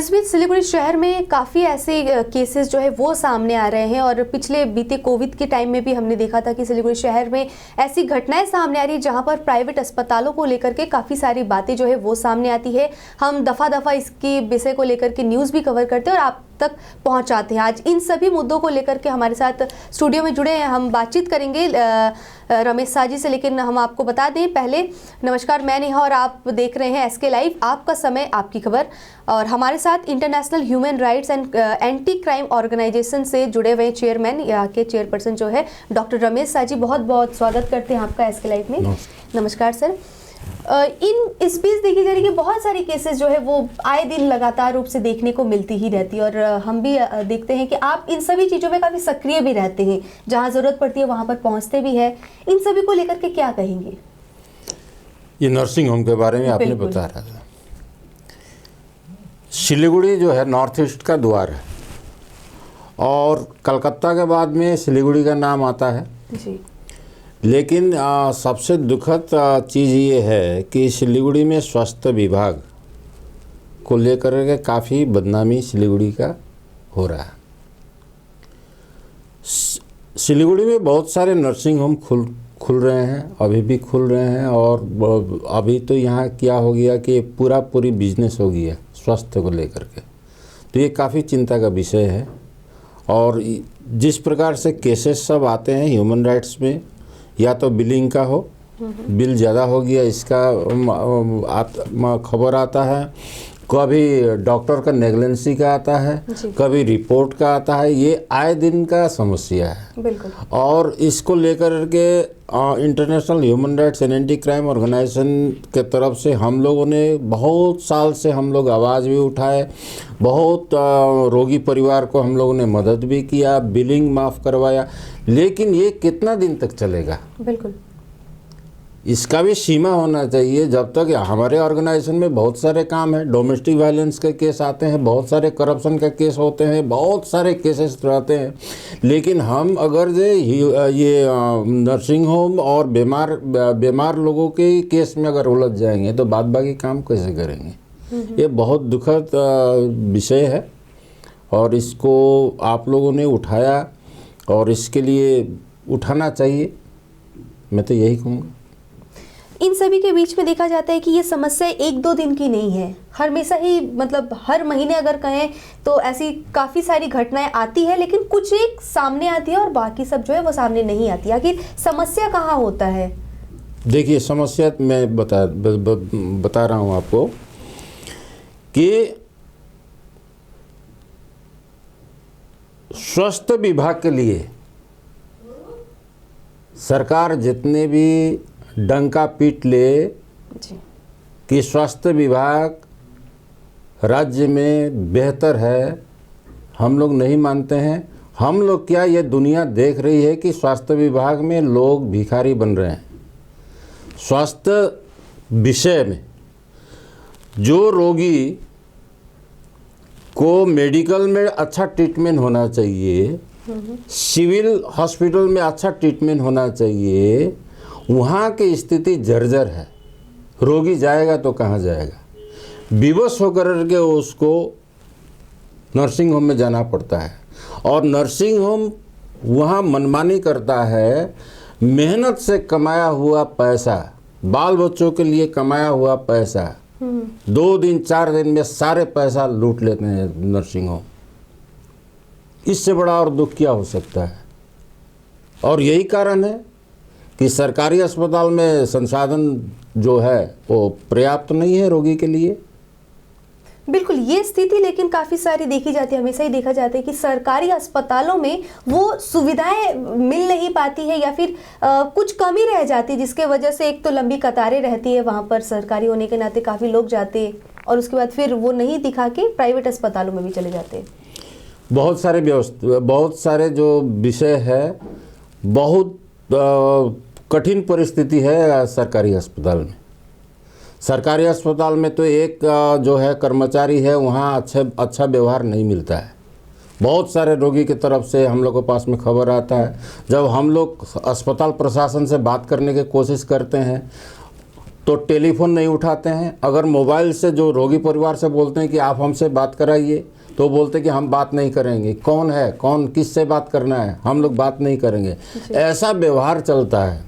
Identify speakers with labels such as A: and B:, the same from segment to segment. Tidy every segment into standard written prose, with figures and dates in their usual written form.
A: इस बीच सिलीगुड़ी शहर में काफ़ी ऐसे केसेस जो है वो सामने आ रहे हैं और पिछले बीते कोविड के टाइम में भी हमने देखा था कि सिलीगुड़ी शहर में ऐसी घटनाएं सामने आ रही है जहां पर प्राइवेट अस्पतालों को लेकर के काफ़ी सारी बातें जो है वो सामने आती है। हम दफ़ा दफ़ा इसकी विषय को लेकर के न्यूज़ भी कवर करते हैं और आप तक पहुंचाते हैं। आज इन सभी मुद्दों को लेकर के हमारे साथ स्टूडियो में जुड़े हैं, हम बातचीत करेंगे रमेश शाह जी से, लेकिन हम आपको बता दें पहले, नमस्कार, मैं नेहा और आप देख रहे हैं SK लाइव, आपका समय आपकी खबर। और हमारे साथ international human rights and anti crime organisation से जुड़े हुए चेयरमैन या के चेयरपर्सन जो है डॉक्टर रमेश शाह जी, बहुत बहुत स्वागत करते हैं आपका SK लाइव में। नमस्कार सर। इस बीच देखी जा रही है कि बहुत सारी केसेस जो है वो आए दिन लगातार रूप से देखने को मिलती ही रहती है और हम भी देखते हैं कि आप इन सभी चीज़ों में काफ़ी सक्रिय भी रहते हैं, जहां ज़रूरत पड़ती है वहां पर पहुंचते भी हैं। इन सभी को लेकर के क्या कहेंगे?
B: ये नर्सिंग होम के बारे में आपने बता रहा था। सिलीगुड़ी जो है नॉर्थ ईस्ट का द्वार है और कलकत्ता के बाद में सिलीगुड़ी का नाम आता है
A: जी।
B: लेकिन सबसे दुखद चीज़ ये है कि सिलीगुड़ी में स्वास्थ्य विभाग को लेकर के काफ़ी बदनामी सिलीगुड़ी का हो रहा है। सिलीगुड़ी में बहुत सारे नर्सिंग होम खुल रहे हैं, अभी भी खुल रहे हैं और अभी तो यहाँ क्या हो गया कि पूरी बिजनेस हो गया स्वास्थ्य को लेकर के, तो ये काफ़ी चिंता का विषय है। और जिस प्रकार से केसेस सब आते हैं ह्यूमन राइट्स में, या तो बिलिंग का हो, बिल ज़्यादा हो गया इसका खबर आता है, कभी डॉक्टर का नेग्लेंसी का आता है, कभी रिपोर्ट का आता है, ये आए दिन का समस्या है।
A: बिल्कुल।
B: और इसको लेकर के international human rights and anti crime organisation के तरफ से हम लोगों ने बहुत साल से हम लोग आवाज़ भी उठाए, बहुत रोगी परिवार को हम लोगों ने मदद भी किया, बिलिंग माफ़ करवाया, लेकिन ये कितना दिन तक चलेगा?
A: बिल्कुल,
B: इसका भी सीमा होना चाहिए। जब तक हमारे ऑर्गेनाइजेशन में बहुत सारे काम हैं, डोमेस्टिक वायलेंस के केस आते हैं, बहुत सारे करप्शन के केस होते हैं, बहुत सारे केसेस रहते हैं, लेकिन हम अगर ये नर्सिंग होम और बीमार लोगों के केस में अगर उलझ जाएंगे तो बाद बाकी काम कैसे करेंगे? ये बहुत दुखद विषय है और इसको आप लोगों ने उठाया और इसके लिए उठाना चाहिए, मैं तो यही कहूँगा।
A: इन सभी के बीच में देखा जाता है कि ये समस्या एक दो दिन की नहीं है, हमेशा ही, मतलब हर महीने अगर कहें तो ऐसी काफ़ी सारी घटनाएं आती है, लेकिन कुछ एक सामने आती है और बाकी सब जो है वो सामने नहीं आती। आखिर समस्या कहाँ होता है? देखिए,
B: समस्या मैं बता रहा हूँ आपको कि स्वास्थ्य विभाग के लिए सरकार जितने भी डंका पीट ले कि स्वास्थ्य विभाग राज्य में बेहतर है, हम लोग नहीं मानते हैं। हम लोग क्या, ये दुनिया देख रही है कि स्वास्थ्य विभाग में लोग भिखारी बन रहे हैं। स्वास्थ्य विषय में जो रोगी को मेडिकल में अच्छा ट्रीटमेंट होना चाहिए, सिविल हॉस्पिटल में अच्छा ट्रीटमेंट होना चाहिए, वहाँ की स्थिति जर्जर है। रोगी जाएगा तो कहाँ जाएगा? बेबस होकर के उसको नर्सिंग होम में जाना पड़ता है और नर्सिंग होम वहाँ मनमानी करता है। मेहनत से कमाया हुआ पैसा, बाल बच्चों के लिए कमाया हुआ पैसा 2 दिन 4 दिन में सारे पैसा लूट लेते हैं नर्सिंग होम। इससे बड़ा और दुख क्या हो सकता है? और यही कारण है कि सरकारी अस्पताल में संसाधन जो है वो पर्याप्त नहीं है रोगी के लिए।
A: बिल्कुल, ये स्थिति लेकिन काफ़ी सारी देखी जाती है, हमेशा ही देखा जाता है कि सरकारी अस्पतालों में वो सुविधाएं मिल नहीं पाती है या फिर कुछ कमी रह जाती है, जिसके वजह से एक तो लंबी कतारें रहती है वहाँ पर, सरकारी होने के नाते काफ़ी लोग जाते हैं और उसके बाद फिर वो नहीं दिखा के प्राइवेट अस्पतालों में भी चले जाते हैं।
B: बहुत सारे जो विषय है, बहुत कठिन परिस्थिति है सरकारी अस्पताल में। सरकारी अस्पताल में तो एक जो है कर्मचारी है, वहाँ अच्छा व्यवहार नहीं मिलता है। बहुत सारे रोगी की तरफ से हम लोग के पास में खबर आता है, जब हम लोग अस्पताल प्रशासन से बात करने की कोशिश करते हैं तो टेलीफोन नहीं उठाते हैं। अगर मोबाइल से जो रोगी परिवार से बोलते हैं कि आप हमसे बात कराइए, तो बोलते हैं कि हम बात नहीं करेंगे। कौन है, कौन किससे बात करना है, हम लोग बात नहीं करेंगे। ऐसा व्यवहार चलता है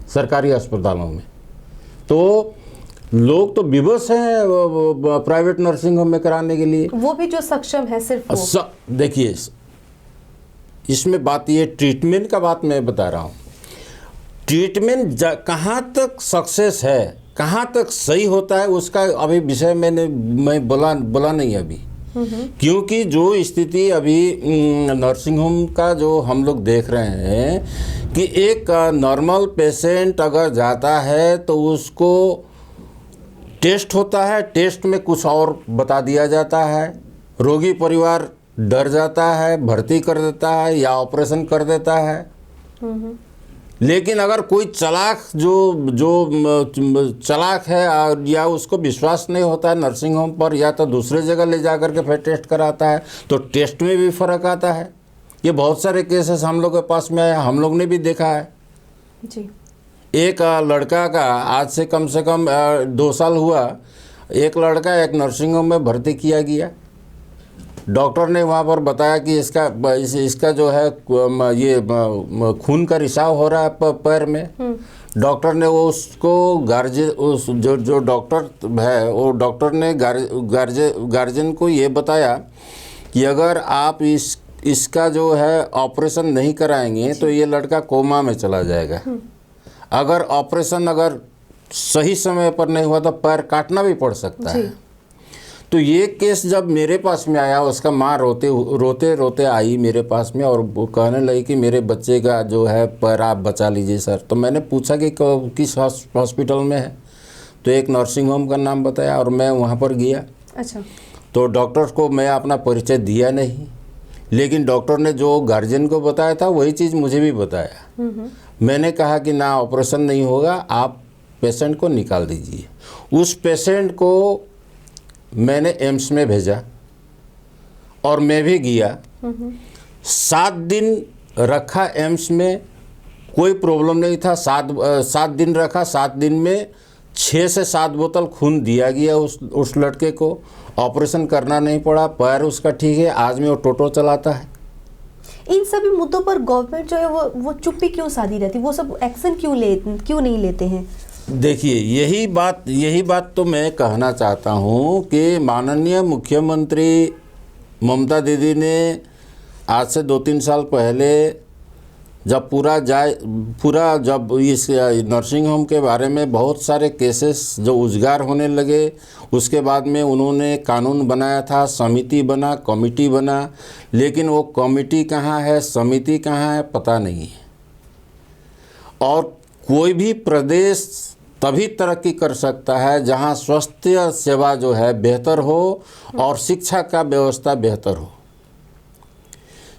B: सरकारी अस्पतालों में। तो लोग तो विवश हैं प्राइवेट नर्सिंग होम में कराने के लिए,
A: वो भी जो सक्षम है सिर्फ वो।
B: देखिए, इसमें बात ये ट्रीटमेंट का बात मैं बता रहा हूँ। ट्रीटमेंट कहाँ तक सक्सेस है, कहाँ तक सही होता है, उसका अभी विषय मैं बोला नहीं अभी। क्योंकि जो स्थिति अभी नर्सिंग होम का जो हम लोग देख रहे हैं कि एक नॉर्मल पेशेंट अगर जाता है तो उसको टेस्ट होता है, टेस्ट में कुछ और बता दिया जाता है, रोगी परिवार डर जाता है, भर्ती कर देता है या ऑपरेशन कर देता है। लेकिन अगर कोई चालाक जो चालाक है या उसको विश्वास नहीं होता है नर्सिंग होम पर, या तो दूसरे जगह ले जा कर के फिर टेस्ट कराता है, तो टेस्ट में भी फ़र्क आता है। ये बहुत सारे केसेस हम लोग के पास में आया, हम लोग ने भी देखा है
A: जी।
B: एक लड़का का आज से कम 2 साल हुआ, एक लड़का एक नर्सिंग होम में भर्ती किया गया। डॉक्टर ने वहाँ पर बताया कि इसका जो है ये खून का रिसाव हो रहा है पैर में। डॉक्टर ने वो उसको जो डॉक्टर है, वो डॉक्टर ने गार्जियन को ये बताया कि अगर आप इसका जो है ऑपरेशन नहीं कराएंगे तो ये लड़का कोमा में चला जाएगा। अगर ऑपरेशन सही समय पर नहीं हुआ तो पैर काटना भी पड़ सकता है। तो ये केस जब मेरे पास में आया, उसका माँ रोते आई मेरे पास में और वो कहने लगी कि मेरे बच्चे का जो है पैर आप बचा लीजिए सर। तो मैंने पूछा कि किस हॉस्पिटल में है, तो एक नर्सिंग होम का नाम बताया और मैं वहाँ पर गया।
A: अच्छा।
B: तो डॉक्टर को मैं अपना परिचय दिया नहीं, लेकिन डॉक्टर ने जो गार्जियन को बताया था वही चीज़ मुझे भी बताया। मैंने कहा कि ना ऑपरेशन नहीं होगा, आप पेशेंट को निकाल दीजिए। उस पेशेंट को मैंने एम्स में भेजा और मैं भी गया। 7 दिन रखा एम्स में, कोई प्रॉब्लम नहीं था। 7 दिन रखा, 7 दिन में 6 से 7 बोतल खून दिया गया उस लड़के को। ऑपरेशन करना नहीं पड़ा, पैर उसका ठीक है, आज में वो टोटो चलाता है।
A: इन सभी मुद्दों पर गवर्नमेंट जो है वो चुप्पी क्यों साधी रहती, वो सब एक्शन क्यों नहीं लेते हैं?
B: देखिए, यही बात तो मैं कहना चाहता हूँ कि माननीय मुख्यमंत्री ममता दीदी ने आज से 2-3 साल पहले जब जब इस नर्सिंग होम के बारे में बहुत सारे केसेस जो उजागर होने लगे, उसके बाद में उन्होंने कानून बनाया था, समिति बना, कमेटी बना। लेकिन वो कमेटी कहाँ है, समिति कहाँ है, पता नहीं है। और कोई भी प्रदेश तभी तरक्की कर सकता है जहां स्वास्थ्य सेवा जो है बेहतर हो और शिक्षा का व्यवस्था बेहतर हो।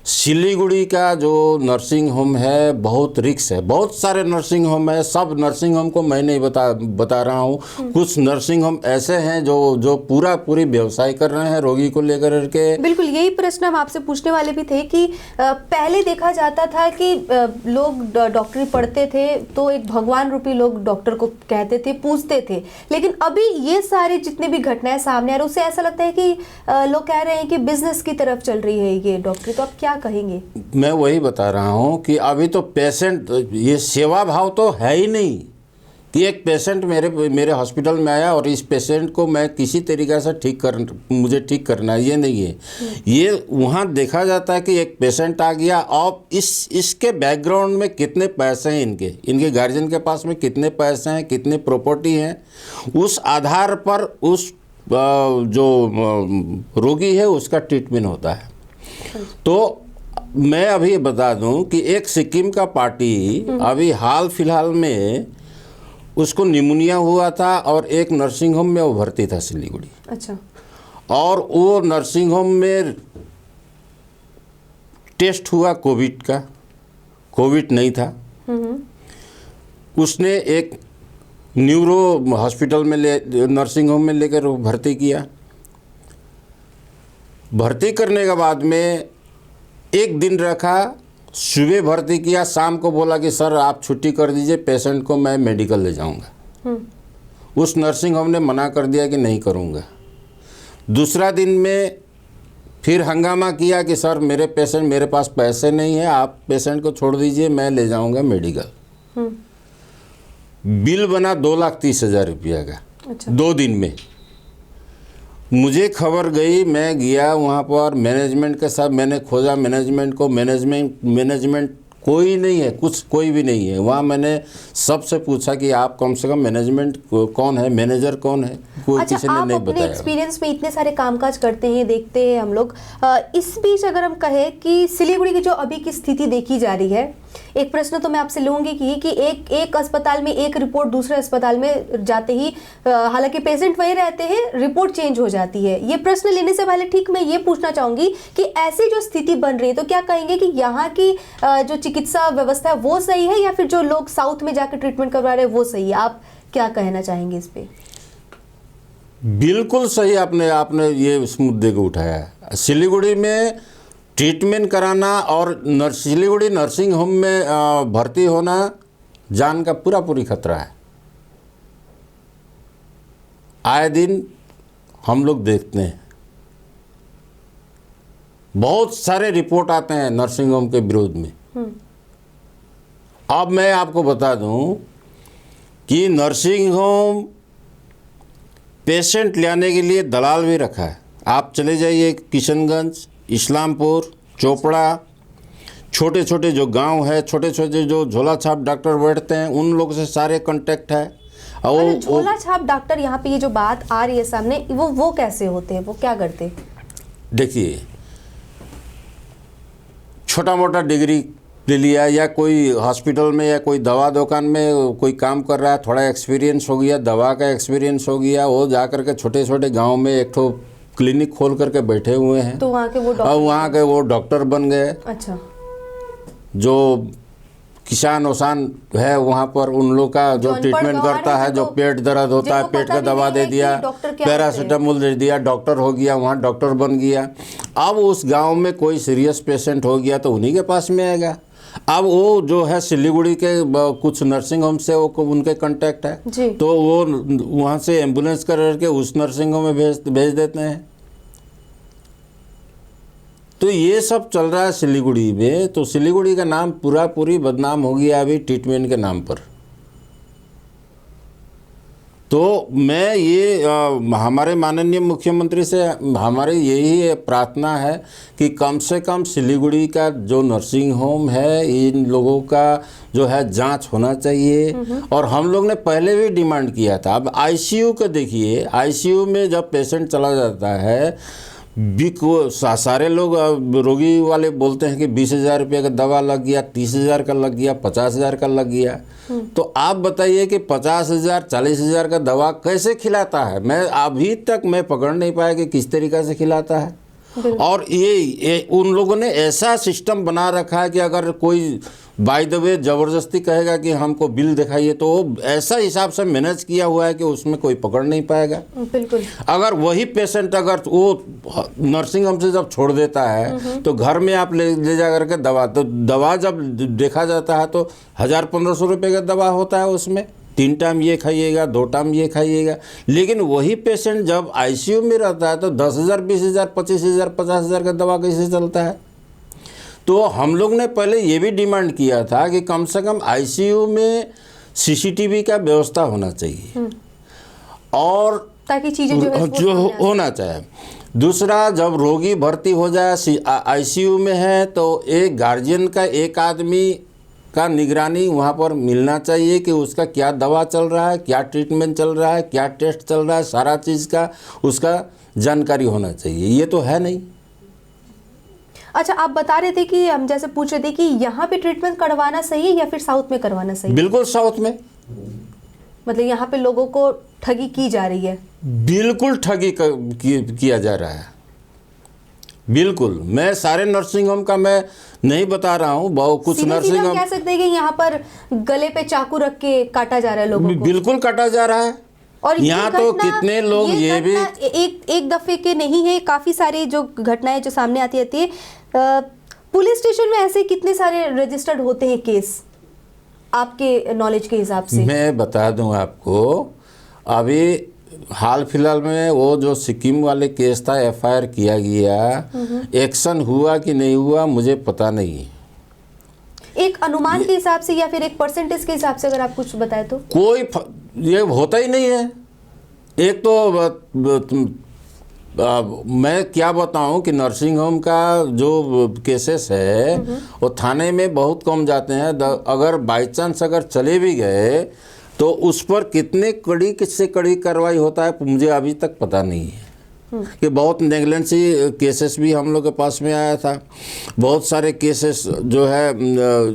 B: सिलीगुड़ी का जो नर्सिंग होम है बहुत रिक्स है। बहुत सारे नर्सिंग होम है, सब नर्सिंग होम को मैं नहीं बता रहा हूँ। कुछ नर्सिंग होम ऐसे हैं जो पूरी व्यवसाय कर रहे हैं रोगी को लेकर के।
A: बिल्कुल, यही प्रश्न हम आपसे पूछने वाले भी थे कि पहले देखा जाता था कि लोग डॉक्टरी पढ़ते थे तो एक भगवान रूपी लोग डॉक्टर को कहते थे, पूछते थे। लेकिन अभी ये सारे जितने भी घटनाएं सामने आ रही, उससे ऐसा लगता है कि लोग कह रहे हैं कि बिजनेस की तरफ चल रही है ये डॉक्टरी। तो आप क्या कहेंगे?
B: मैं वही बता रहा हूँ कि अभी तो पेशेंट, ये सेवा भाव तो है ही नहीं कि एक पेशेंट मेरे हॉस्पिटल में आया और इस पेशेंट को मैं किसी तरीक़े से मुझे ठीक करना है, ये नहीं है। ये वहाँ देखा जाता है कि एक पेशेंट आ गया और इसके बैकग्राउंड में कितने पैसे हैं, इनके गार्जियन के पास में कितने पैसे हैं, कितने प्रॉपर्टी हैं, उस आधार पर उस जो रोगी है उसका ट्रीटमेंट होता है। तो मैं अभी बता दूं कि एक सिक्किम का पार्टी अभी हाल फिलहाल में उसको निमोनिया हुआ था और एक नर्सिंग होम में वो भर्ती था सिलीगुड़ी।
A: अच्छा। और
B: वो नर्सिंग होम में टेस्ट हुआ कोविड का, कोविड नहीं था। उसने एक न्यूरो हॉस्पिटल में नर्सिंग होम में लेकर भर्ती किया। भर्ती करने के बाद में 1 दिन रखा, सुबह भर्ती किया, शाम को बोला कि सर आप छुट्टी कर दीजिए, पेशेंट को मैं मेडिकल ले जाऊंगा। उस नर्सिंग होम ने मना कर दिया कि नहीं करूँगा। दूसरा दिन में फिर हंगामा किया कि सर मेरे पास पैसे नहीं है, आप पेशेंट को छोड़ दीजिए, मैं ले जाऊंगा मेडिकल। बिल बना 2,30,000 रुपया का।
A: अच्छा।
B: 2 दिन में मुझे खबर गई, मैं गया वहाँ पर मैनेजमेंट के साथ, मैंने खोजा मैनेजमेंट को, मैनेजमेंट कोई नहीं है, कोई भी नहीं है वहाँ। मैंने सबसे पूछा कि आप कम से कम मैनेजमेंट कौन है, मैनेजर कौन है, कोई किसी ने नहीं बताया।
A: आप अपने एक्सपीरियंस में इतने सारे कामकाज करते हैं, देखते हैं हम लोग, इस बीच अगर हम कहें कि सिलीगुड़ी की जो अभी की स्थिति देखी जा रही है, एक प्रश्न तो मैं आपसे लूँगी कि एक अस्पताल में एक रिपोर्ट दूसरे अस्पताल में जाते ही, हालांकि पेशेंट वही रहते हैं, रिपोर्ट चेंज हो जाती है। ये प्रश्न लेने से पहले ठीक मैं ये पूछना चाहूँगी कि ऐसी जो स्थिति बन रही है, तो क्या कहेंगे कि यहाँ की जो चिकित्सा व्यवस्था है वो सही है, या फिर जो लोग साउथ में जाकर ट्रीटमेंट करवा रहे हैं वो सही है? आप क्या कहना चाहेंगे इस पे?
B: बिल्कुल सही आपने ये इस मुद्दे को उठाया है। सिलीगुड़ी में ट्रीटमेंट कराना और सिलीगुड़ी नर्सिंग होम में भर्ती होना जान का पूरी खतरा है। आए दिन हम लोग देखते हैं, बहुत सारे रिपोर्ट आते हैं नर्सिंग होम के विरोध में। अब मैं आपको बता दूं कि नर्सिंग होम पेशेंट लाने के लिए दलाल भी रखा है। आप चले जाइए किशनगंज, इस्लामपुर, चोपड़ा, छोटे छोटे जो गांव है, छोटे छोटे जो झोला छाप डॉक्टर बैठते हैं, उन लोगों से सारे कांटेक्ट है।
A: और झोला छाप डॉक्टर, यहाँ पे ये जो बात आ रही है सामने, वो कैसे होते हैं, वो क्या करते हैं?
B: देखिए, छोटा मोटा डिग्री ले लिया, या कोई हॉस्पिटल में या कोई दवा दुकान में कोई काम कर रहा है, थोड़ा एक्सपीरियंस हो गया, दवा का एक्सपीरियंस हो गया, वो जा कर के छोटे छोटे गांव में एक ठो क्लिनिक खोल करके बैठे हुए हैं।
A: तो वहाँ के वो
B: डॉक्टर बन गए।
A: अच्छा।
B: जो किसान वसान है वहाँ पर, उन लोग का जो ट्रीटमेंट करता है, जो पेट दर्द होता है, पेट का दवा दे दिया, पैरासीटामोल दे दिया, डॉक्टर हो गया, वहाँ डॉक्टर बन गया। अब उस गांव में कोई सीरियस पेशेंट हो गया तो उन्हीं के पास में आएगा। अब वो जो है सिलीगुड़ी के कुछ नर्सिंग होम से वो उनके कांटेक्ट है, तो वो वहाँ से एम्बुलेंस करके उस नर्सिंग होम में भेज देते हैं। तो ये सब चल रहा है सिलीगुड़ी में। तो सिलीगुड़ी का नाम पूरी बदनाम हो गया अभी ट्रीटमेंट के नाम पर। तो मैं ये हमारे माननीय मुख्यमंत्री से हमारी यही प्रार्थना है कि कम से कम सिलीगुड़ी का जो नर्सिंग होम है, इन लोगों का जो है जांच होना चाहिए। और हम लोग ने पहले भी डिमांड किया था। अब आईसीयू का देखिए, आईसीयू में जब पेशेंट चला जाता है, सारे लोग रोगी वाले बोलते हैं कि 20,000 रुपये का दवा लग गया, 30,000 का लग गया, 50,000 का लग गया। तो आप बताइए कि 50,000 40,000 का दवा कैसे खिलाता है? मैं अभी तक मैं पकड़ नहीं पाया कि किस तरीक़े से खिलाता है। और ये उन लोगों ने ऐसा सिस्टम बना रखा है कि अगर कोई बाय द वे ज़बरदस्ती कहेगा कि हमको बिल दिखाइए, तो वो ऐसा हिसाब से मैनेज किया हुआ है कि उसमें कोई पकड़ नहीं पाएगा।
A: बिल्कुल। अगर
B: वही पेशेंट अगर वो नर्सिंग होम से जब छोड़ देता है तो घर में आप ले जा करके दवा जब देखा जाता है तो 1,000-1,500 रुपये का दवा होता है, उसमें 3 टाइम ये खाइएगा, 2 टाइम ये खाइएगा। लेकिन वही पेशेंट जब आईसीयू में रहता है तो 10,000, 20,000, 25,000, 50,000 का दवा कैसे चलता है? तो हम लोग ने पहले ये भी डिमांड किया था कि कम से कम आईसीयू में सीसीटीवी का व्यवस्था होना चाहिए, और
A: ताकि चीज़ें
B: जो होना चाहिए। दूसरा, जब रोगी भर्ती हो जाए आईसीयू में है तो एक गार्जियन का, एक आदमी का निगरानी वहाँ पर मिलना चाहिए कि उसका क्या दवा चल रहा है, क्या ट्रीटमेंट चल रहा है, क्या टेस्ट चल रहा है, सारा चीज़ का उसका जानकारी होना चाहिए। ये तो है नहीं।
A: अच्छा, आप बता रहे थे कि हम जैसे पूछ रहे थे कि यहाँ पे ट्रीटमेंट करवाना सही है या फिर साउथ में करवाना सही है?
B: बिल्कुल साउथ में।
A: मतलब यहाँ पे लोगों को ठगी की जा रही है?
B: बिल्कुल ठगी किया जा रहा है, बिल्कुल। मैं सारे नर्सिंग होम का मैं नहीं बता रहा हूँ, बहुत कुछ नर्सिंग होम
A: कह सकते हैं कि यहाँ पर गले पे चाकू रख के काटा जा रहा है लोगों को।
B: बिल्कुल काटा जा रहा है। और यहाँ तो कितने लोग ये भी
A: एक दफे के नहीं है, काफी सारे जो घटनाएं जो सामने आती रहती है। पुलिस स्टेशन में ऐसे कितने सारे रजिस्टर्ड होते हैं केस, आपके नॉलेज के हिसाब से?
B: मैं बता दूं आपको, अभी हाल फिलहाल में वो जो सिक्किम वाले केस था, एफआईआर किया गया, एक्शन हुआ कि नहीं हुआ मुझे पता नहीं है।
A: एक अनुमान के हिसाब से या फिर एक परसेंटेज के हिसाब से अगर आप कुछ बताएं तो?
B: ये होता ही नहीं है। एक तो मैं क्या बताऊं कि नर्सिंग होम का जो केसेस है वो थाने में बहुत कम जाते हैं। अगर बाई चांस अगर चले भी गए तो उस पर कितने कड़ी से कड़ी कार्रवाई होता है मुझे अभी तक पता नहीं है। कि बहुत नेगलेंसी केसेस भी हम लोग के पास में आया था। बहुत सारे केसेस जो है,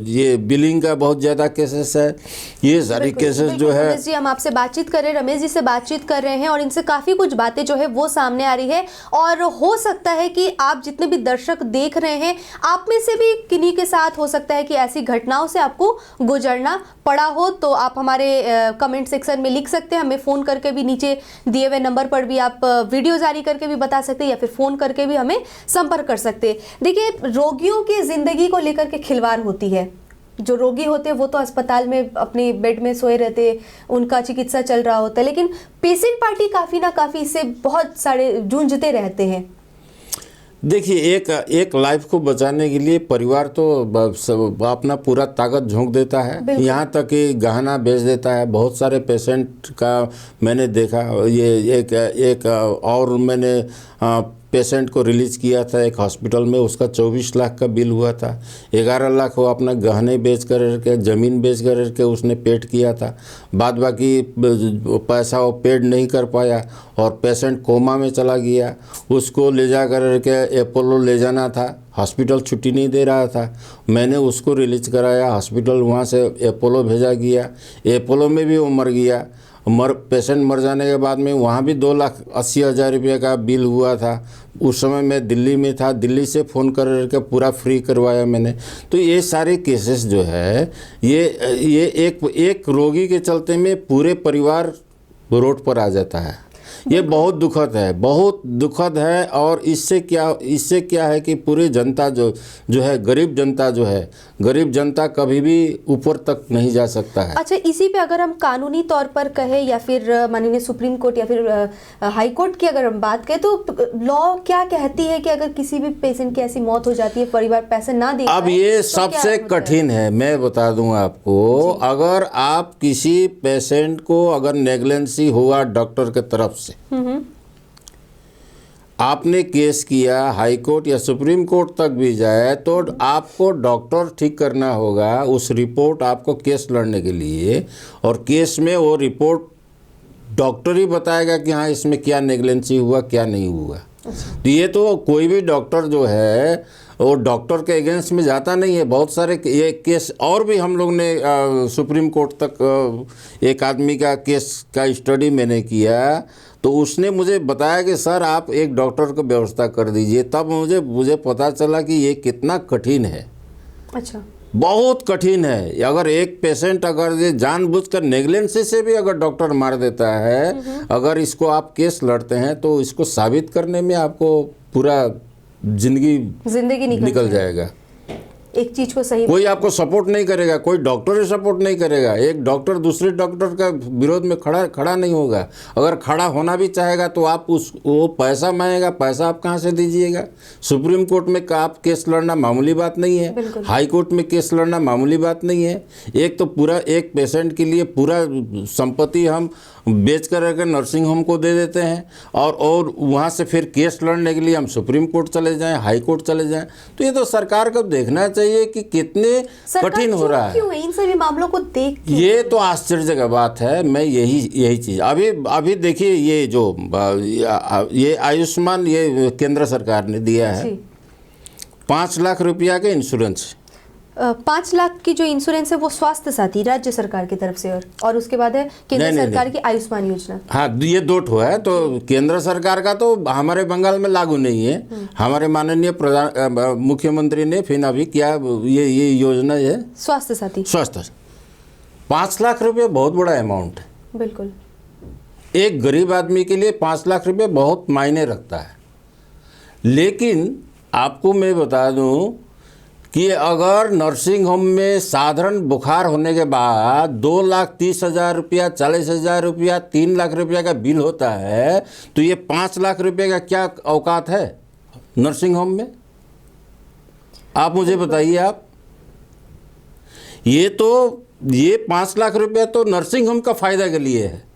B: ये बिलिंग का बहुत ज़्यादा केसेस है। ये सारे केसेस जो है,
A: रमेश जी हम आपसे बातचीत कर रहे हैं, रमेश जी से बातचीत कर रहे हैं और इनसे काफ़ी कुछ बातें जो है वो सामने आ रही है। और हो सकता है कि आप जितने भी दर्शक देख रहे हैं, आप में से भी किन्हीं के साथ हो सकता है कि ऐसी घटनाओं से आपको गुजरना पड़ा हो। तो आप हमारे कमेंट सेक्शन में लिख सकते हैं, हमें फ़ोन करके भी नीचे दिए हुए नंबर पर भी आप वीडियो जारी करके भी बता सकते हैं या फिर फ़ोन करके भी हमें संपर्क कर सकते हैं। देखिए, रोगियों की ज़िंदगी को लेकर के खिलवाड़ होती है। जो रोगी होते हैं वो तो अस्पताल में अपने बेड में सोए रहते हैं, उनका चिकित्सा चल रहा होता है, लेकिन पेशेंट पार्टी काफ़ी ना काफ़ी इससे बहुत सारे जूझते रहते हैं।
B: देखिए, एक लाइफ को बचाने के लिए परिवार तो अपना पूरा ताकत झोंक देता है, यहाँ तक कि गहना बेच देता है। बहुत सारे पेशेंट का मैंने देखा। ये एक और मैंने पेशेंट को रिलीज़ किया था एक हॉस्पिटल में, उसका 24 लाख का बिल हुआ था। 11 लाख वो अपना गहने बेच कर के, ज़मीन बेच कर के उसने पेड किया था। बाद बाकी पैसा वो पेड नहीं कर पाया और पेशेंट कोमा में चला गया। उसको ले जा कर के अपोलो ले जाना था, हॉस्पिटल छुट्टी नहीं दे रहा था। मैंने उसको रिलीज़ कराया, हॉस्पिटल वहाँ से अपोलो भेजा गया। अपोलो में भी वो मर गया। पेशेंट मर जाने के बाद में वहाँ भी 2,80,000 रुपये का बिल हुआ था। उस समय मैं दिल्ली में था, दिल्ली से फ़ोन करके पूरा फ्री करवाया मैंने। तो ये सारे केसेस जो है, ये एक रोगी के चलते में पूरे परिवार रोड पर आ जाता है। ये बहुत दुखद है, बहुत दुखद है। और इससे क्या है कि पूरी जनता जो है, गरीब जनता जो है, गरीब जनता कभी भी ऊपर तक नहीं जा सकता है।
A: अच्छा, इसी पे अगर हम कानूनी तौर पर कहें या फिर माननीय सुप्रीम कोर्ट या फिर हाई कोर्ट की अगर हम बात करें, तो लॉ क्या कहती है कि अगर किसी भी पेशेंट की ऐसी मौत हो जाती है, परिवार पैसे ना दे,
B: अब ये सबसे कठिन है। मैं बता दूं आपको, अगर आप किसी पेशेंट को अगर नेग्लेंसी हुआ डॉक्टर के तरफ से, आपने केस किया, हाई कोर्ट या सुप्रीम कोर्ट तक भी जाए, तो आपको डॉक्टर ठीक करना होगा उस रिपोर्ट आपको केस लड़ने के लिए। और केस में वो रिपोर्ट डॉक्टर ही बताएगा कि हाँ इसमें क्या नेग्लेंसी हुआ, क्या नहीं हुआ। तो ये तो कोई भी डॉक्टर जो है वो डॉक्टर के अगेंस्ट में जाता नहीं है। बहुत सारे ये केस और भी हम लोग ने सुप्रीम कोर्ट तक एक आदमी का केस का स्टडी मैंने किया, तो उसने मुझे बताया कि सर आप एक डॉक्टर को व्यवस्था कर दीजिए। तब मुझे पता चला कि ये कितना कठिन है।
A: अच्छा,
B: बहुत कठिन है। अगर एक पेशेंट अगर ये जानबूझकर नेग्लेंसी से भी अगर डॉक्टर मार देता है, अगर इसको आप केस लड़ते हैं तो इसको साबित करने में आपको पूरा जिंदगी निकल जाएगा।
A: एक चीज को सही,
B: कोई आपको सपोर्ट नहीं करेगा, कोई डॉक्टर ही सपोर्ट नहीं करेगा। एक डॉक्टर दूसरे डॉक्टर का विरोध में खड़ा नहीं होगा। अगर खड़ा होना भी चाहेगा तो आप वो पैसा मांगेगा, पैसा आप कहाँ से दीजिएगा। सुप्रीम कोर्ट में आप केस लड़ना मामूली बात नहीं है, हाई कोर्ट में केस लड़ना मामूली बात नहीं है। एक तो पूरा एक पेशेंट के लिए पूरा संपत्ति हम बेच कर नर्सिंग होम को दे देते हैं और वहाँ से फिर केस लड़ने के लिए हम सुप्रीम कोर्ट चले जाएं, हाई कोर्ट चले जाएं। तो ये तो सरकार को देखना चाहिए कि कितने कठिन हो रहा है।
A: क्यों इन सभी मामलों को देख,
B: ये तो आश्चर्य की बात है। मैं यही चीज़ अभी देखिए, ये जो ये आयुष्मान ये केंद्र सरकार ने दिया है 5 लाख रुपया के इंश्योरेंस।
A: 5 लाख की जो इंश्योरेंस है वो स्वास्थ्य साथी राज्य सरकार की तरफ से, और उसके बाद है केंद्र सरकार की आयुष्मान योजना। हाँ,
B: ये 2 ठो है। तो केंद्र सरकार का तो हमारे बंगाल में लागू नहीं है। हमारे माननीय मुख्यमंत्री ने फिर अभी क्या ये योजना है
A: स्वास्थ्य साथी।
B: 5 लाख रुपये बहुत बड़ा अमाउंट है।
A: बिल्कुल,
B: एक गरीब आदमी के लिए 5 लाख रुपये बहुत मायने रखता है। लेकिन आपको मैं बता दूं कि अगर नर्सिंग होम में साधारण बुखार होने के बाद 2,30,000 रुपया, 40,000 रुपया, 3 लाख रुपया का बिल होता है, तो ये 5 लाख रुपये का क्या औकात है नर्सिंग होम में? आप मुझे बताइए। आप ये 5 लाख रुपया तो नर्सिंग होम का फायदा के लिए है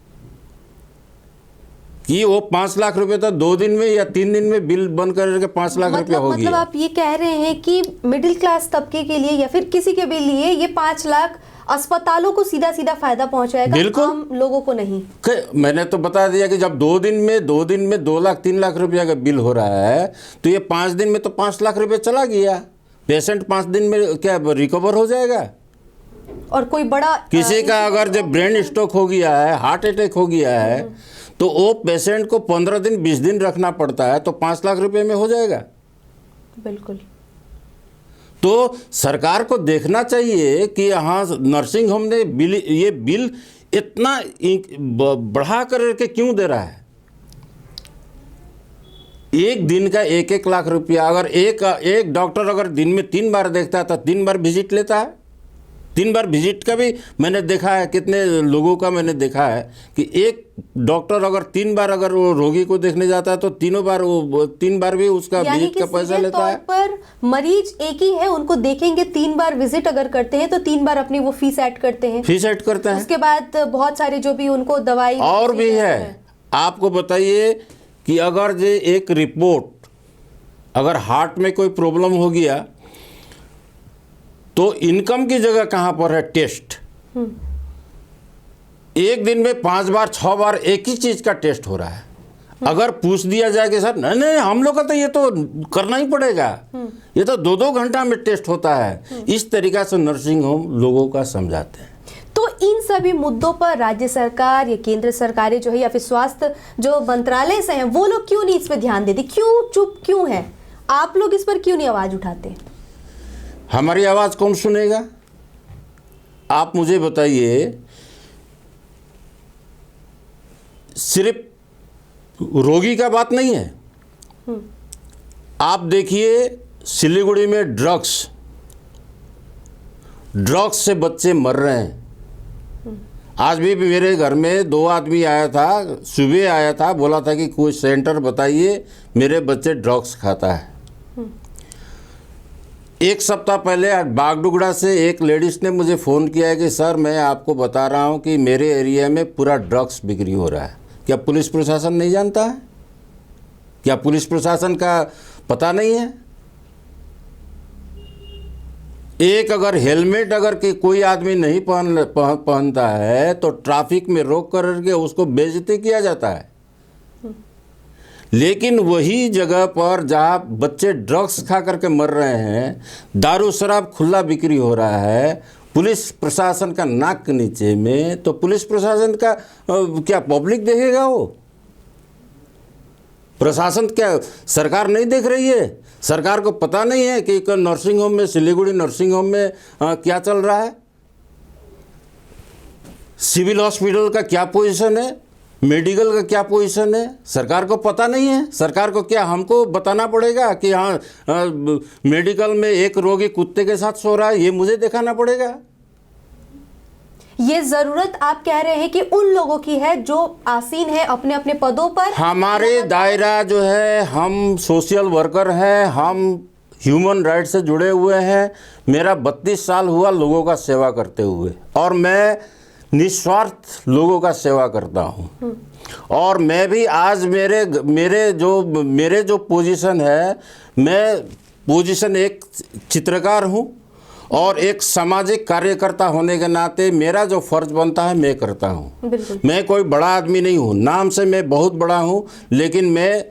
B: कि वो 5 लाख रुपए तो 2 दिन में या 3 दिन में बिल बन करके 5 लाख रुपया हो गया।
A: मतलब आप ये कह रहे हैं कि मिडिल क्लास तबके के लिए या फिर किसी के भी लिए ये 5 लाख अस्पतालों को सीधा सीधा फायदा पहुंचाएगा,
B: बिल्कुल,
A: आम लोगों को नहीं।
B: मैंने तो बता दिया कि जब 2 दिन में 2 लाख 3 लाख रुपया का बिल हो रहा है, तो ये 5 दिन में तो 5 लाख रुपये चला गया। पेशेंट 5 दिन में क्या रिकवर हो जाएगा?
A: और कोई बड़ा
B: किसी का अगर जब ब्रेन स्ट्रोक हो गया है, हार्ट अटैक हो गया है, तो वो पेशेंट को 15 दिन 20 दिन रखना पड़ता है, तो 5 लाख रुपए में हो जाएगा।
A: बिल्कुल।
B: तो सरकार को देखना चाहिए कि हाँ, नर्सिंग होम ने ये बिल इतना बढ़ा करके क्यों दे रहा है। एक दिन का 1-1 लाख रुपया, अगर एक डॉक्टर अगर दिन में 3 बार देखता है तो 3 बार विजिट लेता है। 3 बार विजिट का भी मैंने देखा है, कितने लोगों का मैंने देखा है कि एक डॉक्टर अगर 3 बार अगर वो रोगी को देखने जाता है तो 3 बार भी उसका विजिट का पैसा लेता है।
A: पर मरीज एक ही है, उनको देखेंगे 3 बार विजिट अगर करते हैं तो 3 बार अपनी वो फीस ऐड करते हैं। उसके बाद बहुत सारे जो भी उनको दवाई
B: और भी है। आपको बताइए कि अगर जो एक रिपोर्ट, अगर हार्ट में कोई प्रॉब्लम हो गया तो इनकम की जगह कहाँ पर है? टेस्ट। एक दिन में 5 बार 6 बार एक ही चीज का टेस्ट हो रहा है। अगर पूछ दिया जाए कि सर नहीं हम लोग का तो ये तो करना ही पड़ेगा, ये तो 2-2 घंटा में टेस्ट होता है, इस तरीका से नर्सिंग होम लोगों का समझाते हैं।
A: तो इन सभी मुद्दों पर राज्य सरकार या केंद्र सरकारें जो है या फिर स्वास्थ्य जो मंत्रालय से हैं, वो लोग क्यों नहीं इस पर ध्यान देते? क्यों चुप क्यों है? आप लोग इस पर क्यों नहीं आवाज उठाते?
B: हमारी आवाज कौन सुनेगा? आप मुझे बताइए। सिर्फ रोगी का बात नहीं है। आप देखिए सिलीगुड़ी में ड्रग्स से बच्चे मर रहे हैं। आज भी मेरे घर में 2 आदमी आया था, सुबह आया था, बोला था कि कोई सेंटर बताइए, मेरे बच्चे ड्रग्स खाता है। 1 सप्ताह पहले बागडोगरा से एक लेडीज ने मुझे फ़ोन किया है कि सर मैं आपको बता रहा हूं कि मेरे एरिया में पूरा ड्रग्स बिक्री हो रहा है। क्या पुलिस प्रशासन नहीं जानता है? क्या पुलिस प्रशासन का पता नहीं है? एक अगर हेलमेट अगर कि कोई आदमी नहीं पहनता है तो ट्रैफिक में रोक करके उसको बेइज्जती किया जाता है। लेकिन वही जगह पर जहाँ बच्चे ड्रग्स खा करके मर रहे हैं, दारू शराब खुला बिक्री हो रहा है, पुलिस प्रशासन का नाक के नीचे में, तो पुलिस प्रशासन का क्या पब्लिक देखेगा? वो प्रशासन क्या सरकार नहीं देख रही है? सरकार को पता नहीं है कि नर्सिंग होम में, सिलीगुड़ी नर्सिंग होम में क्या चल रहा है? सिविल हॉस्पिटल का क्या पोजीशन है? मेडिकल का क्या पोजीशन है? सरकार को पता नहीं है। सरकार को क्या हमको बताना पड़ेगा कि हाँ मेडिकल में एक रोगी कुत्ते के साथ सो रहा है, ये मुझे दिखाना पड़ेगा?
A: ये जरूरत आप कह रहे हैं कि उन लोगों की है जो आसीन है अपने अपने पदों पर।
B: हमारे दायरा जो है, हम सोशल वर्कर हैं, हम ह्यूमन राइट से जुड़े हुए हैं। मेरा 32 साल हुआ लोगों का सेवा करते हुए, और मैं निस्वार्थ लोगों का सेवा करता हूँ। और मैं भी आज मेरे जो पोजीशन है, मैं पोजीशन एक चित्रकार हूँ और एक सामाजिक कार्यकर्ता होने के नाते मेरा जो फर्ज बनता है मैं करता हूँ। मैं कोई बड़ा आदमी नहीं हूँ, नाम से मैं बहुत बड़ा हूँ, लेकिन मैं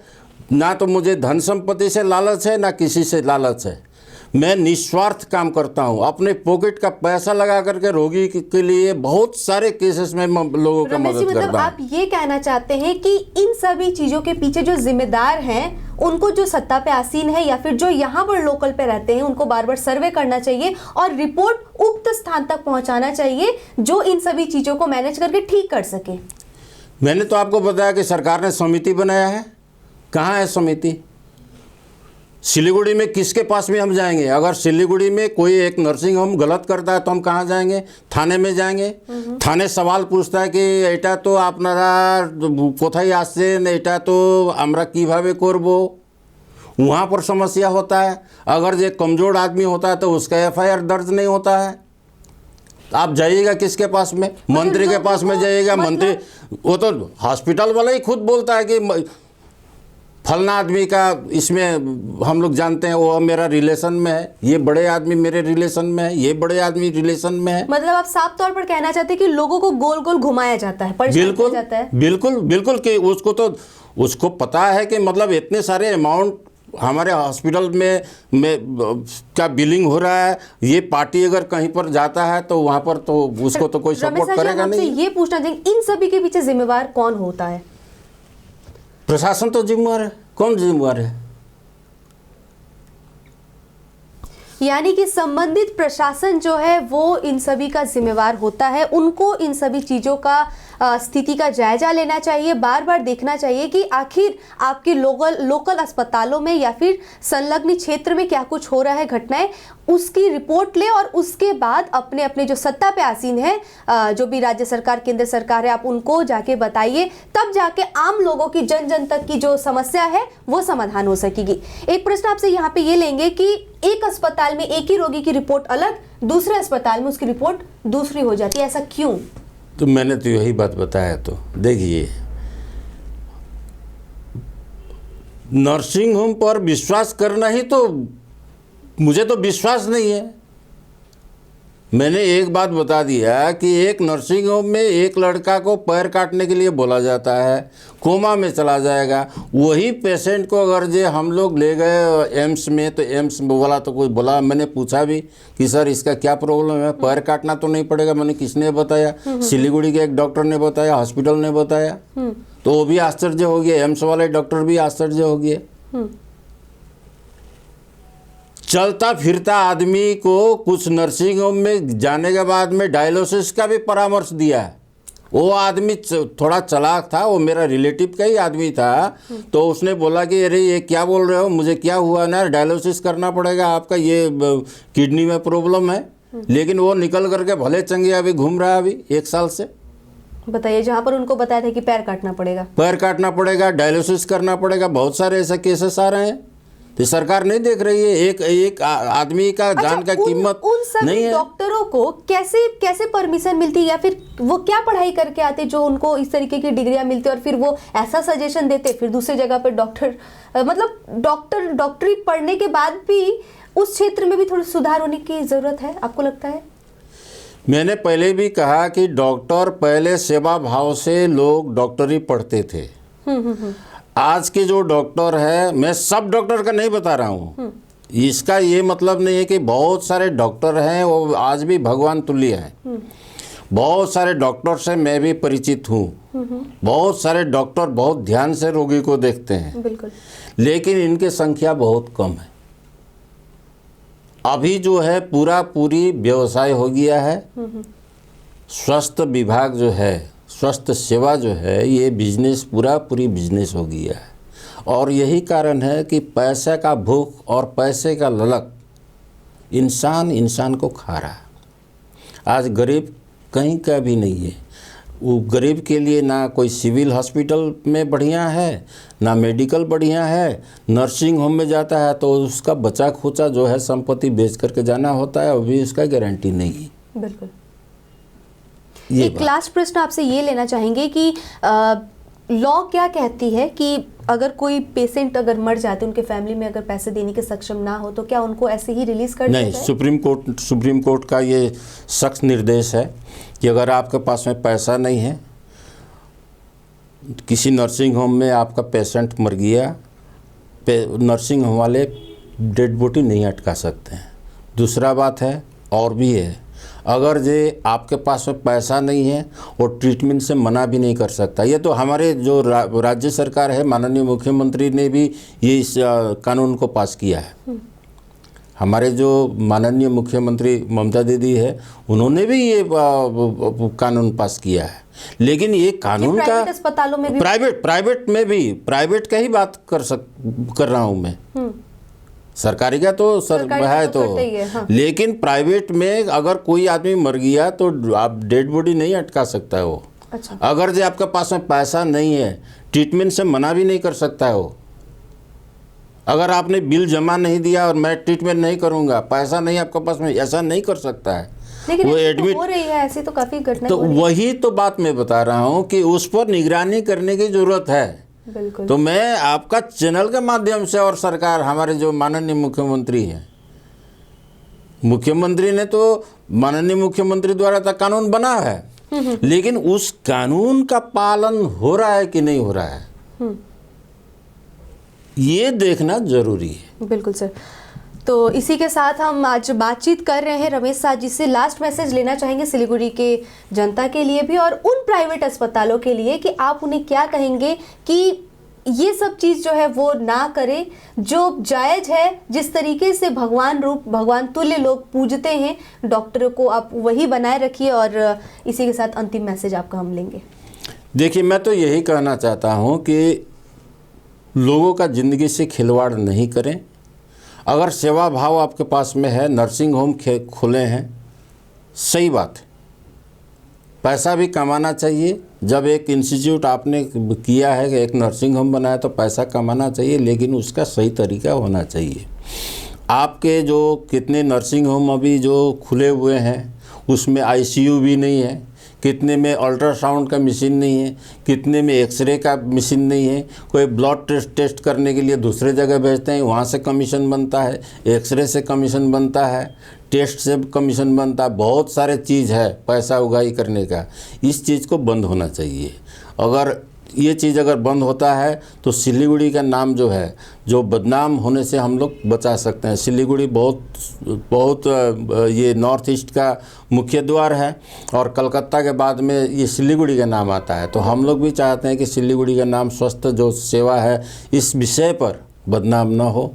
B: ना तो मुझे धन संपत्ति से लालच है ना किसी से लालच है। मैं निस्वार्थ काम करता हूँ, अपने पॉकेट का पैसा लगा करके रोगी के लिए बहुत सारे केसेस में लोगों का मदद करता हूँ।
A: आप ये कहना चाहते हैं कि इन सभी चीजों के पीछे जो जिम्मेदार हैं, उनको जो सत्ता पे आसीन है या फिर जो यहाँ पर लोकल पे रहते हैं, उनको बार बार सर्वे करना चाहिए और रिपोर्ट उक्त स्थान तक पहुँचाना चाहिए जो इन सभी चीजों को मैनेज करके ठीक कर सके।
B: मैंने तो आपको बताया कि सरकार ने समिति बनाया है। कहाँ है समिति? सिलीगुड़ी में किसके पास में हम जाएंगे? अगर सिलीगुड़ी में कोई एक नर्सिंग होम गलत करता है तो हम कहाँ जाएंगे? थाने में जाएंगे। थाने सवाल पूछता है कि এটা तो আপনারা কোথায় আসছেন, এটা तो আমরা কিভাবে করব। वहाँ पर समस्या होता है। अगर जो कमज़ोर आदमी होता है तो उसका एफआईआर दर्ज नहीं होता है। आप जाइएगा किसके पास में? मंत्री के पास में जाइएगा। मंत्री वो तो हॉस्पिटल वाला ही खुद बोलता है कि फलना आदमी का इसमें हम लोग जानते हैं, वो मेरा रिलेशन में है, ये बड़े आदमी मेरे रिलेशन में है, ये बड़े आदमी रिलेशन में है।
A: मतलब आप साफ तौर पर कहना चाहते हैं कि लोगों को गोल गोल घुमाया जाता है, परेशान किया जाता है।
B: बिल्कुल बिल्कुल कि उसको पता है कि मतलब इतने सारे अमाउंट हमारे हॉस्पिटल में क्या बिलिंग हो रहा है। ये पार्टी अगर कहीं पर जाता है तो वहाँ पर तो उसको तो कोई सपोर्ट करेगा नहीं।
A: ये पूछना चाहेंगे, इन सभी के पीछे जिम्मेवार कौन होता है?
B: प्रशासन तो जिम्मेवार है। कौन जिम्मेवार है?
A: यानी कि संबंधित प्रशासन जो है वो इन सभी का जिम्मेवार होता है। उनको इन सभी चीज़ों का स्थिति का जायजा लेना चाहिए, बार बार देखना चाहिए कि आखिर आपके लोकल अस्पतालों में या फिर संलग्न क्षेत्र में क्या कुछ हो रहा है, घटनाएं, उसकी रिपोर्ट ले और उसके बाद अपने अपने जो सत्ता पे आसीन है, जो भी राज्य सरकार केंद्र सरकार है, आप उनको जाके बताइए। तब जाके आम लोगों की जन जन तक की जो समस्या है वो समाधान हो सकेगी। एक प्रश्न आपसे यहाँ पे ये लेंगे कि एक अस्पताल में एक ही रोगी की रिपोर्ट अलग, दूसरे अस्पताल में उसकी रिपोर्ट दूसरी हो जाती है, ऐसा क्यों?
B: तो मैंने तो यही बात बताया। तो देखिए, नर्सिंग होम पर विश्वास करना ही तो, मुझे तो विश्वास नहीं है। मैंने एक बात बता दिया कि एक नर्सिंग होम में एक लड़का को पैर काटने के लिए बोला जाता है, कोमा में चला जाएगा। वही पेशेंट को अगर जे हम लोग ले गए एम्स में, तो एम्स वाला तो कोई बोला, मैंने पूछा भी कि सर इसका क्या प्रॉब्लम है, पैर काटना तो नहीं पड़ेगा। मैंने किसने बताया? सिलीगुड़ी के एक डॉक्टर ने बताया, हॉस्पिटल ने बताया। तो वो भी आश्चर्य हो गया, एम्स वाले डॉक्टर भी आश्चर्य हो गए। चलता फिरता आदमी को कुछ नर्सिंग होम में जाने के बाद में डायलिसिस का भी परामर्श दिया है। वो आदमी थोड़ा चालाक था, वो मेरा रिलेटिव का ही आदमी था। तो उसने बोला कि अरे ये क्या बोल रहे हो, मुझे क्या हुआ ना, डायलिसिस करना पड़ेगा आपका, ये किडनी में प्रॉब्लम है। लेकिन वो निकल करके भले चंगे अभी घूम रहा है अभी 1 साल से।
A: बताइए, जहाँ पर उनको बताया था कि पैर काटना पड़ेगा,
B: पैर काटना पड़ेगा, डायलिसिस करना पड़ेगा, बहुत सारे ऐसे केसेस आ रहे हैं। तो सरकार नहीं देख रही है, एक आदमी का जान का कीमत
A: उन सभी
B: नहीं है।
A: डॉक्टरों को कैसे परमिशन मिलती है, या फिर वो क्या पढ़ाई करके आते जो उनको इस तरीके की डिग्रियां मिलती और फिर वो ऐसा सजेशन देते, फिर दूसरी जगह पर डॉक्टरी पढ़ने के बाद भी उस क्षेत्र में भी थोड़ी सुधार होने की जरूरत है, आपको लगता है?
B: मैंने पहले भी कहा कि डॉक्टर पहले सेवा भाव से लोग डॉक्टरी पढ़ते थे। आज के जो डॉक्टर है, मैं सब डॉक्टर का नहीं बता रहा हूँ, इसका ये मतलब नहीं है कि बहुत सारे डॉक्टर हैं वो आज भी भगवान तुल्य हैं। बहुत सारे डॉक्टर से मैं भी परिचित हूँ। बहुत सारे डॉक्टर बहुत ध्यान से रोगी को देखते हैं,
A: बिल्कुल,
B: लेकिन इनकी संख्या बहुत कम है। अभी जो है पूरी व्यवसाय हो गया है। स्वास्थ्य विभाग जो है, स्वास्थ्य सेवा जो है, ये बिजनेस पूरी बिजनेस हो गया है। और यही कारण है कि पैसे का भूख और पैसे का ललक इंसान को खा रहा है। आज गरीब कहीं का भी नहीं है। वो गरीब के लिए ना कोई सिविल हॉस्पिटल में बढ़िया है, ना मेडिकल बढ़िया है। नर्सिंग होम में जाता है तो उसका बचा खुचा जो है संपत्ति बेच करके जाना होता है, अभी उसका गारंटी नहीं है।
A: बिल्कुल। एक लास्ट प्रश्न आपसे ये लेना चाहेंगे कि लॉ क्या कहती है कि अगर कोई पेशेंट अगर मर जाते, उनके फैमिली में अगर पैसे देने के सक्षम ना हो, तो क्या उनको ऐसे ही रिलीज कर दिया जाए?
B: नहीं, सुप्रीम कोर्ट का ये सख्त निर्देश है कि अगर आपके पास में पैसा नहीं है, किसी नर्सिंग होम में आपका पेशेंट मर गया, नर्सिंग होम वाले डेड बॉडी नहीं अटका सकते हैं। दूसरा बात है, और भी है, अगर जे आपके पास में पैसा नहीं है और ट्रीटमेंट से मना भी नहीं कर सकता। ये तो हमारे जो राज्य सरकार है, माननीय मुख्यमंत्री ने भी ये इस कानून को पास किया है। हमारे जो माननीय मुख्यमंत्री ममता दीदी है, उन्होंने भी ये कानून पास किया है। लेकिन ये कानून का
A: प्राइवेट अस्पतालों में भी,
B: प्राइवेट में भी, प्राइवेट का ही बात कर रहा हूँ मैं। सरकारी का तो
A: सरकारी
B: है
A: तो करते ही है, हाँ।
B: लेकिन प्राइवेट में अगर कोई आदमी मर गया तो आप डेड बॉडी नहीं अटका सकता है वो।
A: अच्छा।
B: अगर जो आपके पास में पैसा नहीं है, ट्रीटमेंट से मना भी नहीं कर सकता है वो। अगर आपने बिल जमा नहीं दिया और मैं ट्रीटमेंट नहीं करूंगा, पैसा नहीं आपके पास में, ऐसा नहीं कर सकता है।
A: लेकिन
B: वो
A: ऐसी
B: एडमिट
A: तो हो रही है, ऐसी तो काफी घटनाएं
B: तो
A: हो रही हैं।
B: वही तो बात मैं बता रहा हूँ कि उस पर निगरानी करने की जरूरत है।
A: बिल्कुल।
B: तो मैं आपका चैनल के माध्यम से और सरकार, हमारे जो माननीय मुख्यमंत्री हैं, मुख्यमंत्री ने तो माननीय मुख्यमंत्री द्वारा तो कानून बना है, लेकिन उस कानून का पालन हो रहा है कि नहीं हो रहा है, ये देखना जरूरी है।
A: बिल्कुल सर। तो इसी के साथ हम आज बातचीत कर रहे हैं रमेश साह जी से। लास्ट मैसेज लेना चाहेंगे सिलीगुड़ी के जनता के लिए भी और उन प्राइवेट अस्पतालों के लिए कि आप उन्हें क्या कहेंगे कि ये सब चीज़ जो है वो ना करें, जो जायज़ है, जिस तरीके से भगवान रूप भगवान तुल्य लोग पूजते हैं डॉक्टरों को, आप वही बनाए रखिए। और इसी के साथ अंतिम मैसेज आपका हम लेंगे।
B: देखिए, मैं तो यही कहना चाहता हूँ कि लोगों का ज़िंदगी से खिलवाड़ नहीं करें। अगर सेवा भाव आपके पास में है, नर्सिंग होम खुले हैं, सही बात है, पैसा भी कमाना चाहिए। जब एक इंस्टीट्यूट आपने किया है, एक नर्सिंग होम बनाया, तो पैसा कमाना चाहिए, लेकिन उसका सही तरीका होना चाहिए। आपके जो कितने नर्सिंग होम अभी जो खुले हुए हैं उसमें आईसीयू भी नहीं है, कितने में अल्ट्रासाउंड का मशीन नहीं है, कितने में एक्सरे का मशीन नहीं है। कोई ब्लड टेस्ट करने के लिए दूसरे जगह भेजते हैं, वहाँ से कमीशन बनता है, एक्सरे से कमीशन बनता है, टेस्ट से कमीशन बनता है, बहुत सारे चीज़ है पैसा उगाही करने का। इस चीज़ को बंद होना चाहिए। अगर ये चीज़ अगर बंद होता है तो सिलीगुड़ी का नाम जो है, जो बदनाम होने से हम लोग बचा सकते हैं। सिलीगुड़ी बहुत ये नॉर्थ ईस्ट का मुख्य द्वार है और कलकत्ता के बाद में ये सिलीगुड़ी का नाम आता है। तो हम लोग भी चाहते हैं कि सिलीगुड़ी का नाम स्वस्थ जो सेवा है इस विषय पर बदनाम न हो।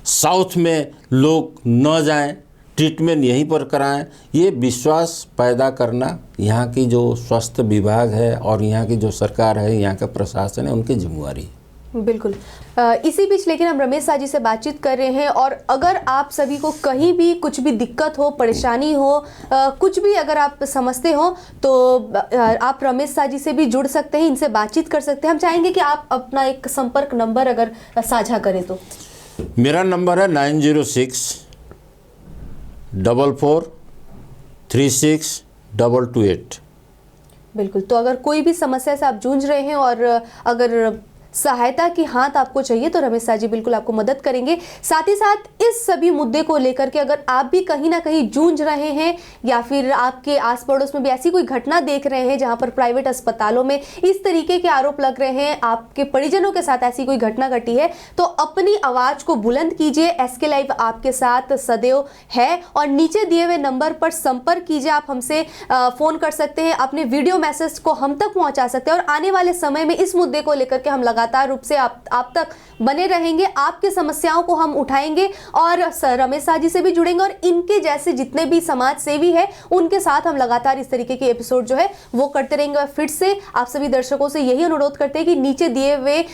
B: साउथ में लोग न जाएं, ट्रीटमेंट यहीं पर कराएं, ये विश्वास पैदा करना यहाँ की जो स्वास्थ्य विभाग है और यहाँ की जो सरकार है, यहाँ का प्रशासन है, उनकी जिम्मेवारी है।
A: बिल्कुल। इसी बीच लेकिन हम रमेश साह जी से बातचीत कर रहे हैं और अगर आप सभी को कहीं भी कुछ भी दिक्कत हो, परेशानी हो, कुछ भी अगर आप समझते हो तो आप रमेश साह जी से भी जुड़ सकते हैं, इनसे बातचीत कर सकते हैं। हम चाहेंगे कि आप अपना एक संपर्क नंबर अगर साझा करें तो।
B: मेरा नंबर है 906-4436-228।
A: बिल्कुल। तो अगर कोई भी समस्या से आप जूझ रहे हैं और अगर सहायता की हाथ आपको चाहिए तो रमेश साह जी बिल्कुल आपको मदद करेंगे। साथ ही साथ इस सभी मुद्दे को लेकर के अगर आप भी कहीं ना कहीं जूझ रहे हैं या फिर आपके आस पड़ोस में भी ऐसी कोई घटना देख रहे हैं जहां पर प्राइवेट अस्पतालों में इस तरीके के आरोप लग रहे हैं, आपके परिजनों के साथ ऐसी कोई घटना घटी है, तो अपनी आवाज को बुलंद कीजिए। एसके लाइव आपके साथ सदैव है और नीचे दिए हुए नंबर पर संपर्क कीजिए। आप हमसे फोन कर सकते हैं, अपने वीडियो मैसेज को हम तक पहुंचा सकते हैं और आने वाले समय में इस मुद्दे को लेकर के हम लगातार रूप से आप तक बने रहेंगे। आपकी समस्याओं को हम उठाएंगे और रमेश साह जी से भी जुड़ेंगे और इनके जैसे जितने भी समाज सेवी है उनके साथ हम लगातार इस तरीके के एपिसोड जो है वो करते रहेंगे। और फिर से आप सभी दर्शकों से यही अनुरोध करते हैं कि नीचे दिए हुए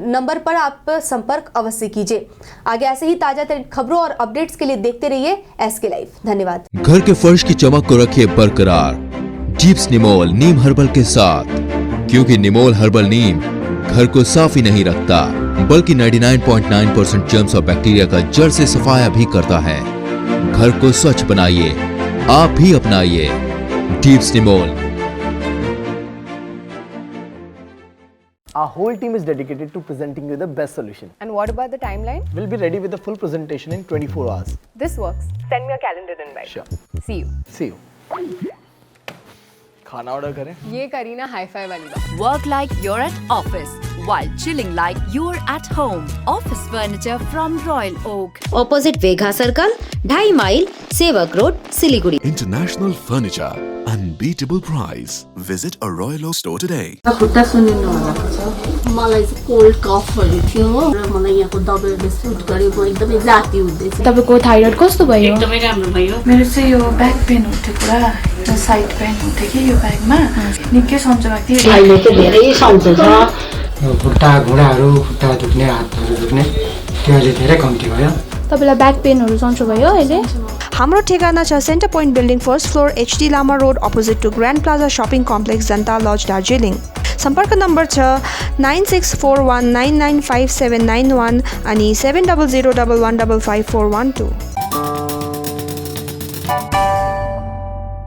A: नंबर पर आप संपर्क अवश्य कीजिए। आगे ऐसे ही ताजा खबरों और अपडेट्स के लिए देखते रहिए एसके लाइव। धन्यवाद।
C: घर के फर्श की चमक को रखिए बरकरार जीप्स निमोल नीम हर्बल के साथ, क्योंकि निमोल हर्बल नीम घर को साफ ही नहीं रखता बल्कि 99.9% जर्म्स और बैक्टीरिया का जड़ से सफाया भी करता है। घर को स्वच्छ बनाइए, आप भी अपनाइए deeps Nimol.
D: Our whole team is dedicated to presenting you the best solution.
E: And what about the timeline?
D: We'll be ready with the full presentation in 24 hours.
E: This works. Send me a calendar invite.
D: Sure.
E: See you.
D: See you. खाना order करें?
E: ये Kareena hi-fi वाली बात।
F: Work like you're at office while chilling like you're at home. Office furniture from Royal Oak.
G: Opposite Vegha Circle, 2.5 mile, Sevak Road, Siliguri.
H: International furniture, unbeatable price. Visit a Royal Oak store today.
I: खुट्टा सुनिनु भएको छ। मलाई चाहिँ cold कफहरू थियो र मलाई यहाँको दबाईले suit गरेको एकदमै जाती हुँदैछ।
J: तपाईको थाइरोइड कस्तो भयो?
I: एकदमै राम्रो भयो।
J: मेरो चाहिँ यो ब्याक पेन उठ्यो पुरा, र साइड पेन उठ्यो कि यो ब्याकमा निकै सन्चो भएको थियो।
I: अहिले चाहिँ धेरै सन्चो छ।
K: खुट्टा घुँडाहरू, खुट्टा दुख्ने, हातहरू दुख्ने त्यो अहिले धेरै कम्ती भयो।
J: तपाईँलाई ब्याक पेनहरू सन्चो भयो अहिले?
K: हाम्रो ठेगाना छ centre point building first floor HD Lama road opposite to grand plaza shopping complex Janta lodge Darjeeling. सम्पर्क नम्बर छ 9641995791 अनि 7001155412।